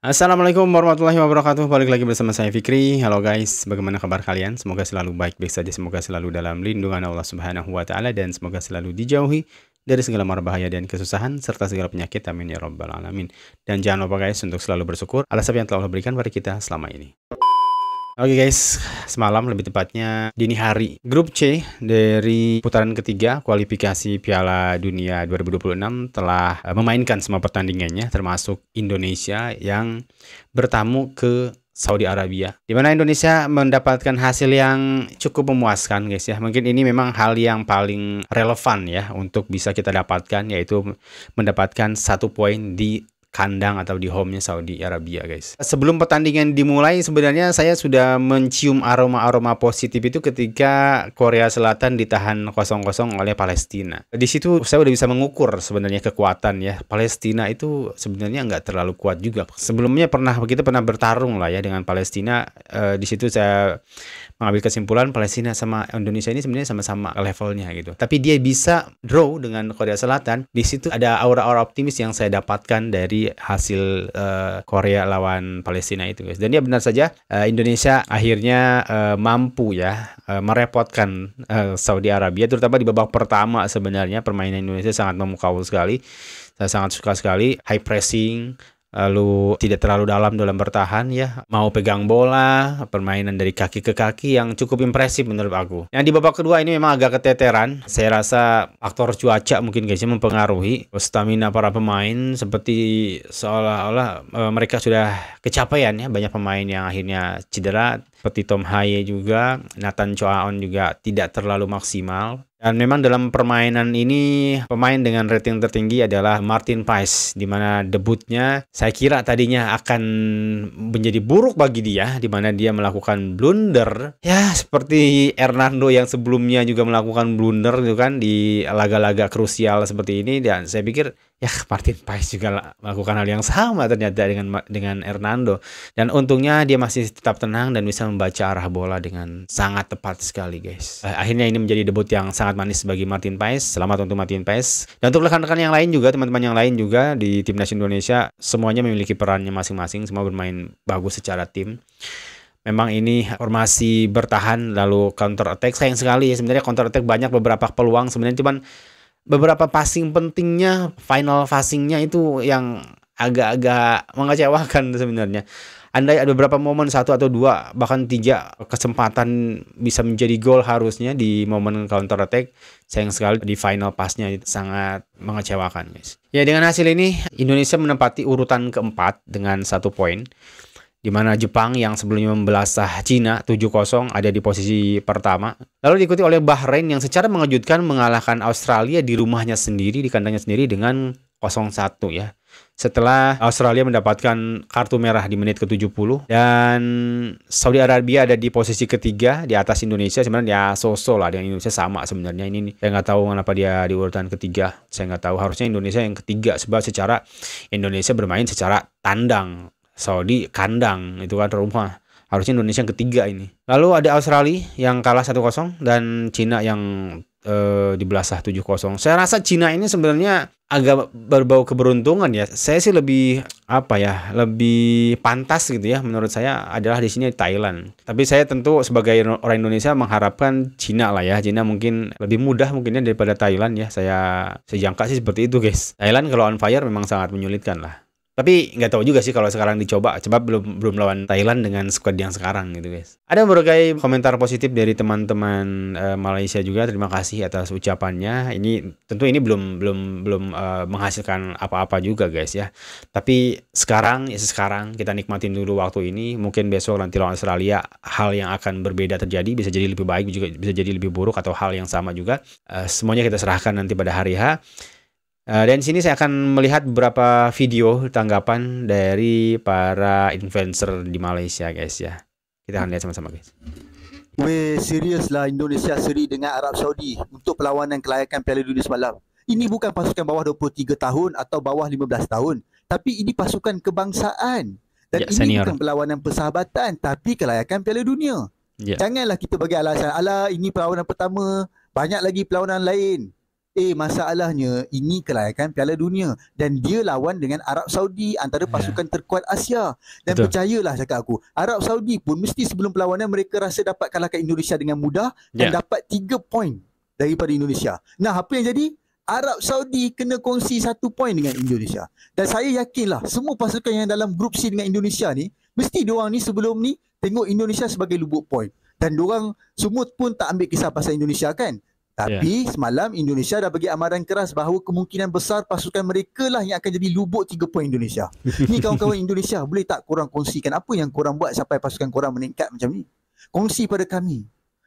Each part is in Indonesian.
Assalamualaikum warahmatullahi wabarakatuh. Balik lagi bersama saya Fikri. Halo guys, bagaimana kabar kalian? Semoga selalu baik-baik saja. Semoga selalu dalam lindungan Allah Subhanahu wa taala dan semoga selalu dijauhi dari segala mara bahaya dan kesusahan serta segala penyakit. Amin ya rabbal alamin. Dan jangan lupa guys untuk selalu bersyukur atas apa yang telah Allah berikan pada kita selama ini. Oke guys, semalam lebih tepatnya dini hari, grup C dari putaran ketiga kualifikasi Piala Dunia 2026 telah memainkan semua pertandingannya, termasuk Indonesia yang bertamu ke Saudi Arabia, di mana Indonesia mendapatkan hasil yang cukup memuaskan guys ya. Mungkin ini memang hal yang paling relevan ya untuk bisa kita dapatkan, yaitu mendapatkan 1 poin di kandang atau di home-nya Saudi Arabia guys. Sebelum pertandingan dimulai sebenarnya saya sudah mencium aroma-aroma positif itu ketika Korea Selatan ditahan 0-0 oleh Palestina. Di situ saya udah bisa mengukur sebenarnya kekuatan ya. Palestina itu sebenarnya nggak terlalu kuat juga. Sebelumnya kita pernah bertarung lah ya dengan Palestina. Di situ saya mengambil kesimpulan Palestina sama Indonesia ini sebenarnya sama-sama levelnya gitu. Tapi dia bisa draw dengan Korea Selatan. Di situ ada aura-aura optimis yang saya dapatkan dari hasil Korea lawan Palestina itu guys. Dan dia benar saja Indonesia akhirnya mampu ya merepotkan Saudi Arabia, terutama di babak pertama. Sebenarnya permainan Indonesia sangat memukau sekali. Saya sangat suka sekali high pressing, lalu tidak terlalu dalam bertahan ya, mau pegang bola, permainan dari kaki ke kaki yang cukup impresif menurut aku. Yang di babak kedua ini memang agak keteteran. Saya rasa faktor cuaca mungkin guys mempengaruhi stamina para pemain, seperti seolah-olah mereka sudah kecapean ya. Banyak pemain yang akhirnya cedera, seperti Tom Haye juga, Nathan Choaon juga tidak terlalu maksimal. Dan memang dalam permainan ini pemain dengan rating tertinggi adalah Martin Paes, di mana debutnya saya kira tadinya akan menjadi buruk bagi dia, di mana dia melakukan blunder ya seperti Hernando yang sebelumnya juga melakukan blunder gitu kan di laga-laga krusial seperti ini. Dan saya pikir ya Martin Paes juga melakukan hal yang sama ternyata dengan Hernando. Dan untungnya dia masih tetap tenang dan bisa membaca arah bola dengan sangat tepat sekali guys. Akhirnya ini menjadi debut yang sangat manis bagi Martin Paes. Selamat untuk Martin Paes. Dan untuk rekan-rekan yang lain juga, teman-teman yang lain juga di timnas Indonesia, semuanya memiliki perannya masing-masing. Semua bermain bagus secara tim. Memang ini formasi bertahan lalu counter attack. Sayang sekali ya sebenarnya counter attack banyak beberapa peluang sebenarnya, cuman beberapa passing pentingnya, final passingnya itu yang agak-agak mengecewakan sebenarnya. Andai ada beberapa momen 1 atau 2 bahkan 3 kesempatan bisa menjadi gol harusnya di momen counter attack, sayang sekali di final passnya itu sangat mengecewakan guys. Ya dengan hasil ini Indonesia menempati urutan keempat dengan 1 poin. Di mana Jepang yang sebelumnya membelasah Cina 7-0 ada di posisi pertama. Lalu diikuti oleh Bahrain yang secara mengejutkan mengalahkan Australia di rumahnya sendiri, di kandangnya sendiri dengan 0-1 ya. Setelah Australia mendapatkan kartu merah di menit ke-70 dan Saudi Arabia ada di posisi ketiga di atas Indonesia. Sebenarnya ya so-so lah dengan Indonesia, sama sebenarnya ini. Saya nggak tahu kenapa dia di urutan ketiga. Saya nggak tahu, harusnya Indonesia yang ketiga sebab secara Indonesia bermain secara tandang. Saudi kandang itu kan rumah. Harusnya Indonesia yang ketiga ini. Lalu ada Australia yang kalah 1-0 dan Cina yang dibelasah 7-0. Saya rasa Cina ini sebenarnya agak berbau keberuntungan ya. Saya sih lebih lebih pantas gitu ya menurut saya adalah di sini Thailand. Tapi saya tentu sebagai orang Indonesia mengharapkan Cina lah ya. Cina mungkin lebih mudah mungkinnya daripada Thailand ya. Saya jangka sih seperti itu guys. Thailand kalau on fire memang sangat menyulitkan lah. Tapi nggak tahu juga sih kalau sekarang dicoba. Coba belum lawan Thailand dengan squad yang sekarang gitu guys. Ada berbagai komentar positif dari teman-teman Malaysia juga. Terima kasih atas ucapannya. Ini tentu ini belum menghasilkan apa-apa juga guys ya. Tapi sekarang kita nikmatin dulu waktu ini. Mungkin besok nanti lawan Australia hal yang akan berbeda terjadi. Bisa jadi lebih baik juga bisa jadi lebih buruk atau hal yang sama juga. Semuanya kita serahkan nanti pada hari H. Dan sini saya akan melihat beberapa video tanggapan dari para influencer di Malaysia guys ya. Kita akan lihat sama-sama guys. Weh, serius lah Indonesia seri dengan Arab Saudi untuk perlawanan kelayakan Piala Dunia semalam. Ini bukan pasukan bawah 23 tahun atau bawah 15 tahun, tapi ini pasukan kebangsaan. Dan Ya, ini senior. bukan perlawanan persahabatan, tapi kelayakan Piala Dunia. Ya. Janganlah kita bagi alasan, alah ini perlawanan pertama, banyak lagi perlawanan lain. Masalahnya ini kelayakan Piala Dunia dan dia lawan dengan Arab Saudi, antara pasukan terkuat Asia. Dan Betul. percayalah cakap aku, Arab Saudi pun mesti sebelum perlawanan mereka rasa dapat kalahkan Indonesia dengan mudah dan dapat 3 poin daripada Indonesia. Nah, apa yang jadi? Arab Saudi kena kongsi 1 poin dengan Indonesia. Dan saya yakinlah semua pasukan yang dalam grup C dengan Indonesia ni, mesti diorang ni sebelum ni tengok Indonesia sebagai lubuk poin. Dan diorang semua pun tak ambil kisah pasal Indonesia kan. Tapi semalam Indonesia dah bagi amaran keras bahawa kemungkinan besar pasukan mereka lah yang akan jadi lubuk 3 poin Indonesia. Ni kawan-kawan Indonesia, boleh tak korang kongsikan apa yang korang buat sampai pasukan korang meningkat macam ni? Kongsi pada kami.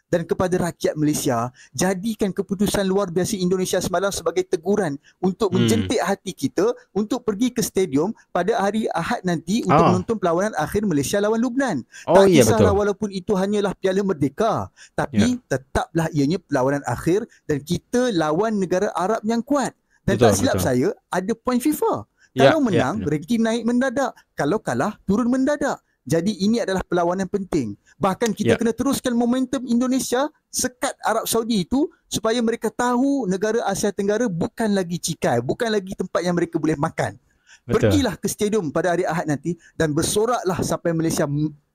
Dan kepada rakyat Malaysia, jadikan keputusan luar biasa Indonesia semalam sebagai teguran untuk menjentik hati kita untuk pergi ke stadium pada hari Ahad nanti untuk menonton perlawanan akhir Malaysia lawan Lubnan. Tak kisahlah walaupun itu hanyalah Piala Merdeka, tapi tetaplah ianya perlawanan akhir dan kita lawan negara Arab yang kuat. Dan tak silap saya, ada poin FIFA. Kalau menang, ranking naik mendadak. Kalau kalah, turun mendadak. Jadi ini adalah perlawanan penting. Bahkan kita kena teruskan momentum Indonesia sekat Arab Saudi itu supaya mereka tahu negara Asia Tenggara bukan lagi cikai, bukan lagi tempat yang mereka boleh makan. Pergilah ke stadium pada hari Ahad nanti dan bersoraklah sampai Malaysia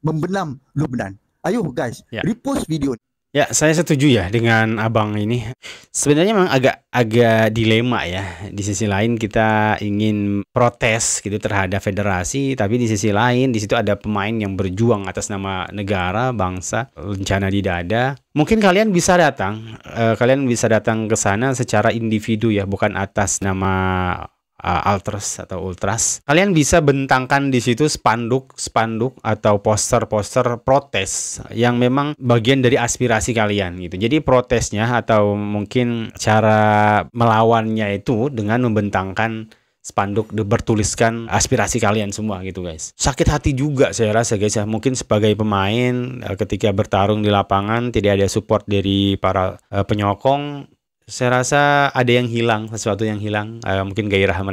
membenam Lubnan. Ayo guys, repost video. Ya, saya setuju ya dengan abang ini. Sebenarnya memang agak dilema ya. Di sisi lain kita ingin protes gitu terhadap federasi, tapi di sisi lain di situ ada pemain yang berjuang atas nama negara, bangsa, lencana di dada. Mungkin kalian bisa datang ke sana secara individu ya, bukan atas nama ultras atau ultras. Kalian bisa bentangkan di situ spanduk atau poster-poster protes yang memang bagian dari aspirasi kalian gitu. Jadi protesnya atau mungkin cara melawannya itu dengan membentangkan spanduk bertuliskan aspirasi kalian semua gitu guys. Sakit hati juga saya rasa guys ya. Mungkin sebagai pemain ketika bertarung di lapangan tidak ada support dari para penyokong. Saya rasa ada yang hilang, sesuatu yang hilang. Mungkin gairah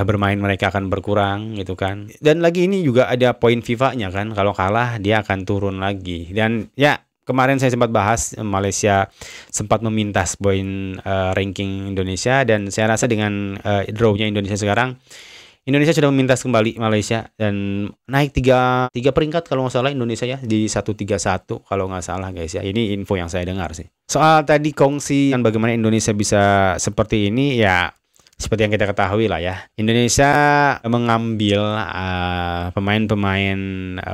bermain mereka akan berkurang gitu kan. Dan lagi ini juga ada poin FIFA-nya kan. Kalau kalah dia akan turun lagi. Dan ya kemarin saya sempat bahas Malaysia sempat memintas poin ranking Indonesia. Dan saya rasa dengan draw-nya Indonesia sekarang, Indonesia sudah memintas kembali Malaysia dan naik 3 peringkat kalau nggak salah Indonesia ya, di 131 kalau nggak salah guys ya. Ini info yang saya dengar sih. Soal tadi kongsi dan bagaimana Indonesia bisa seperti ini ya, seperti yang kita ketahui lah ya, Indonesia mengambil pemain-pemain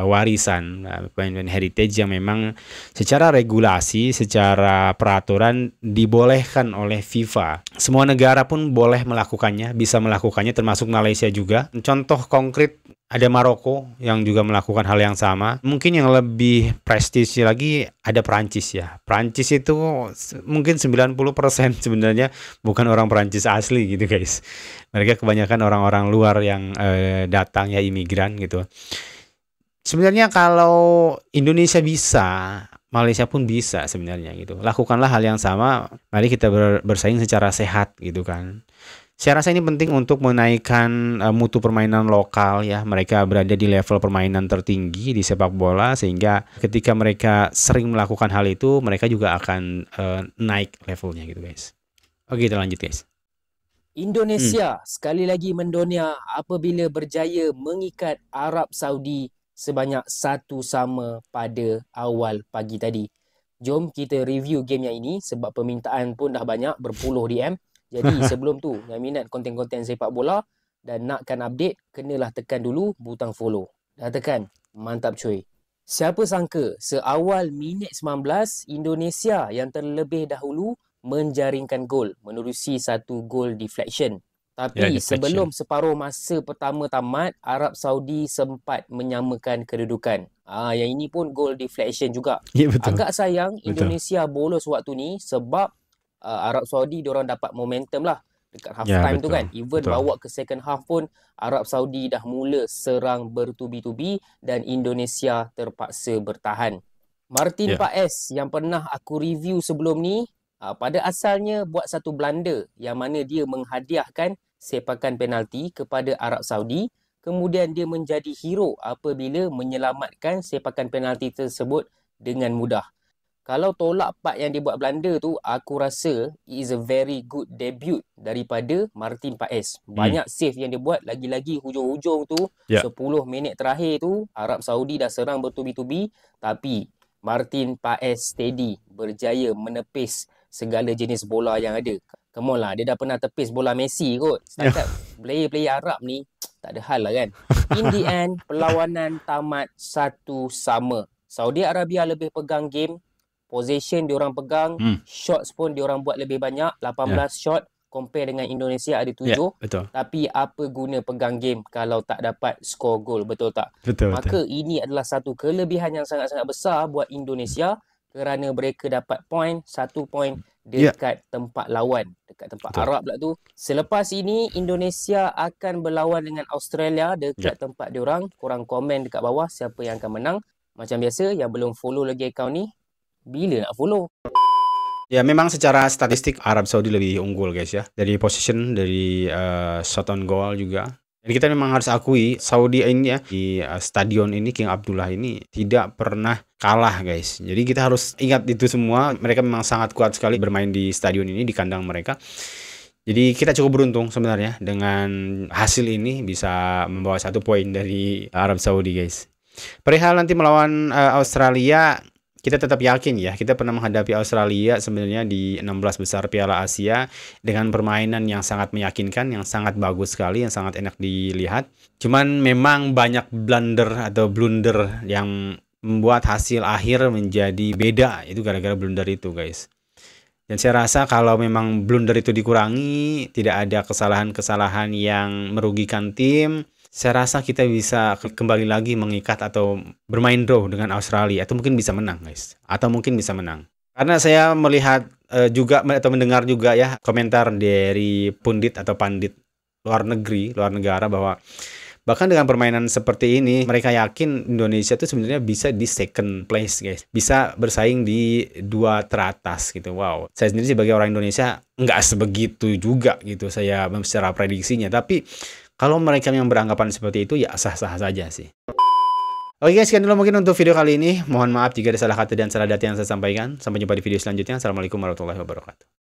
warisan, pemain heritage yang memang secara regulasi, secara peraturan dibolehkan oleh FIFA. Semua negara pun boleh melakukannya, bisa melakukannya, termasuk Malaysia juga. Contoh konkret ada Maroko yang juga melakukan hal yang sama. Mungkin yang lebih prestis lagi ada Prancis ya. Prancis itu mungkin 90% sebenarnya bukan orang Prancis asli gitu guys. Mereka kebanyakan orang-orang luar yang datang ya, imigran gitu. Sebenarnya kalau Indonesia bisa, Malaysia pun bisa sebenarnya gitu. Lakukanlah hal yang sama. Mari kita bersaing secara sehat gitu kan. Saya rasa ini penting untuk menaikkan mutu permainan lokal ya. Mereka berada di level permainan tertinggi di sepak bola, sehingga ketika mereka sering melakukan hal itu, mereka juga akan naik levelnya gitu guys. Oke, kita lanjut guys. Indonesia sekali lagi mendunia apabila berjaya mengikat Arab Saudi sebanyak 1-1 pada awal pagi tadi. Jom kita review game yang ini sebab permintaan pun dah banyak, berpuluh DM. Jadi sebelum tu, yang minat konten-konten sepak bola dan nakkan update, kenalah tekan dulu butang follow. Dah tekan? Mantap cuy. Siapa sangka seawal minit 19, Indonesia yang terlebih dahulu menjaringkan gol menerusi satu gol deflection. Tapi sebelum separuh masa pertama tamat, Arab Saudi sempat menyamakan kedudukan. Yang ini pun gol deflection juga. Ya, betul. Agak sayang Indonesia bolos waktu ni sebab Arab Saudi diorang dapat momentum lah dekat half time tu kan. Even bawa ke second half pun Arab Saudi dah mula serang bertubi-tubi dan Indonesia terpaksa bertahan. Martin Paes yang pernah aku review sebelum ni, pada asalnya buat satu blunder yang mana dia menghadiahkan sepakan penalti kepada Arab Saudi. Kemudian dia menjadi hero apabila menyelamatkan sepakan penalti tersebut dengan mudah. Kalau tolak part yang dia buat Belanda tu, aku rasa it is a very good debut daripada Martin Paes. Banyak save yang dia buat, lagi-lagi hujung-hujung tu, 10 minit terakhir tu, Arab Saudi dah serang bertubi-tubi, tapi Martin Paes steady, berjaya menepis segala jenis bola yang ada. Come on lah, dia dah pernah tepis bola Messi kot. Setakat player-player Arab ni, tak ada hal lah kan. In the end, perlawanan tamat 1-1. Saudi Arabia lebih pegang game. Possession diorang pegang, shots pun diorang buat lebih banyak, 18 shot compare dengan Indonesia ada 7. Betul. Tapi apa guna pegang game kalau tak dapat score gol, betul tak? Maka ini adalah satu kelebihan yang sangat-sangat besar buat Indonesia kerana mereka dapat point, 1 point dekat tempat lawan, dekat tempat Arab pula tu. Selepas ini Indonesia akan berlawan dengan Australia dekat tempat diorang. Korang komen dekat bawah siapa yang akan menang. Macam biasa, yang belum follow lagi akaun ni, bila nak follow? Ya, memang secara statistik Arab Saudi lebih unggul guys ya. Dari position, dari shot on goal juga. Jadi kita memang harus akui Saudi ini ya, di stadion ini King Abdullah ini tidak pernah kalah guys. Jadi kita harus ingat itu semua. Mereka memang sangat kuat sekali bermain di stadion ini, di kandang mereka. Jadi kita cukup beruntung sebenarnya dengan hasil ini bisa membawa 1 poin dari Arab Saudi guys. Perihal nanti melawan Australia, kita tetap yakin ya, kita pernah menghadapi Australia sebenarnya di 16 besar Piala Asia dengan permainan yang sangat meyakinkan, yang sangat bagus sekali, yang sangat enak dilihat. Cuman memang banyak blunder yang membuat hasil akhir menjadi beda. Itu gara-gara blunder itu guys. Dan saya rasa kalau memang blunder itu dikurangi, tidak ada kesalahan-kesalahan yang merugikan tim, saya rasa kita bisa kembali lagi mengikat atau bermain draw dengan Australia, atau mungkin bisa menang guys, atau mungkin bisa menang. Karena saya melihat juga atau mendengar juga ya komentar dari pundit atau pandit luar negara bahwa bahkan dengan permainan seperti ini mereka yakin Indonesia itu sebenarnya bisa di second place guys, bisa bersaing di 2 teratas gitu. Wow, saya sendiri sebagai orang Indonesia nggak sebegitu juga gitu saya secara prediksinya, tapi kalau mereka yang beranggapan seperti itu ya sah-sah saja sih. Oke guys, sekian dulu mungkin untuk video kali ini. Mohon maaf jika ada salah kata dan salah data yang saya sampaikan. Sampai jumpa di video selanjutnya. Assalamualaikum warahmatullahi wabarakatuh.